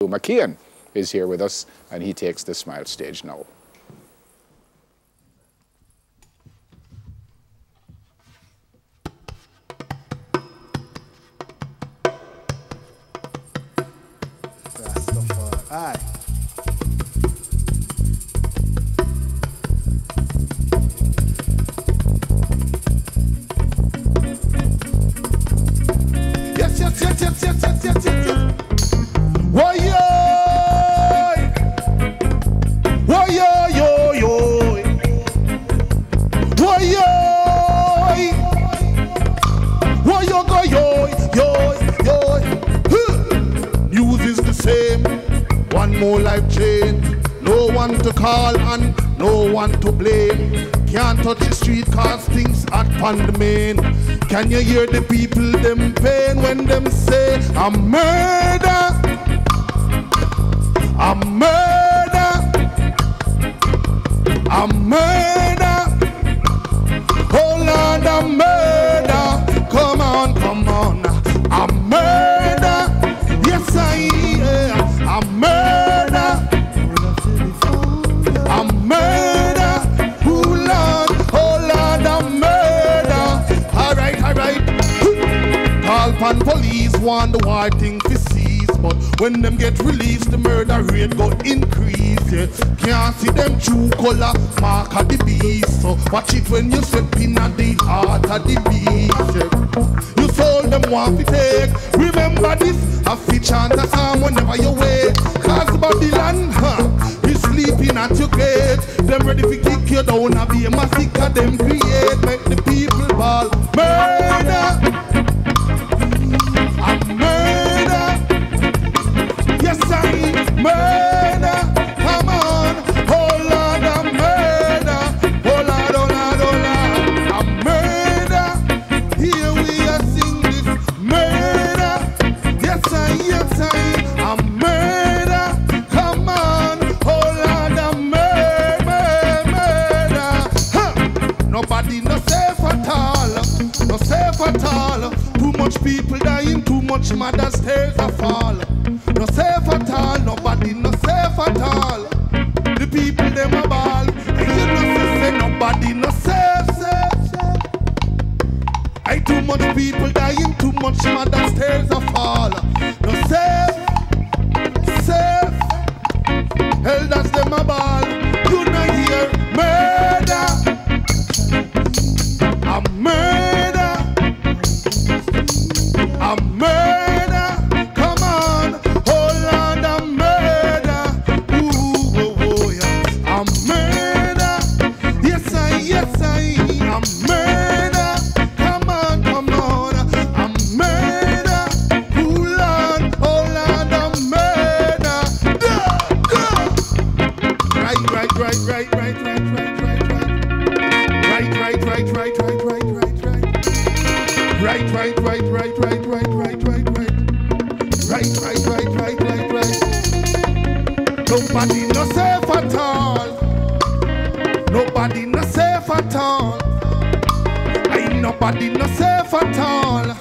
McKeon is here with us, and he takes the Smile stage now. Aye. Yes, yes, yes, yes, yes, yes, yes, yes. Why yo? Why yo yo yo? Why yo? Why yo go yo yo yo? News is the same. One more life change. No one to call and no one to blame. Can't touch the street cause things hot on the main. Can you hear the people them pain when them say a murder? A murder, a murder, oh Lord, a murder, come on, a murder, yes I am, a murder, oh Lord, a murder, alright, call pan police, want the war thing to cease, but when them get released, the murder rate go increase, yeah. Can't see them true color, mark of the beast. So watch it when you step in at the heart of the beast, yeah. You sold them one to take. Remember this, a fit chant a psalm whenever you wake. Cause Babylon, is sleeping at your gate. Them ready to kick you down and be a massacre them create. Make the people ball murder. A murder. Yes, I murder. Come on. Oh Lord, a murder. Oh Lord, oh Lord, oh Lord. A murder. Here we are sing this murder. Yes, I. A murder. Come on. Oh Lord, a murder. Huh. Nobody no safe at all. No safe at all. Too much people dying. Too much mothers tears a fall. No safe at all, nobody no safe at all. The people them a ball, and you know say nobody no safe. I too much people dying, too much mothers tears a fall. No safe. Elders them a ball, you know hear murder, a murder, a murder. Nobody no safe at all. Nobody no safe at all. Ain't nobody no safe at all.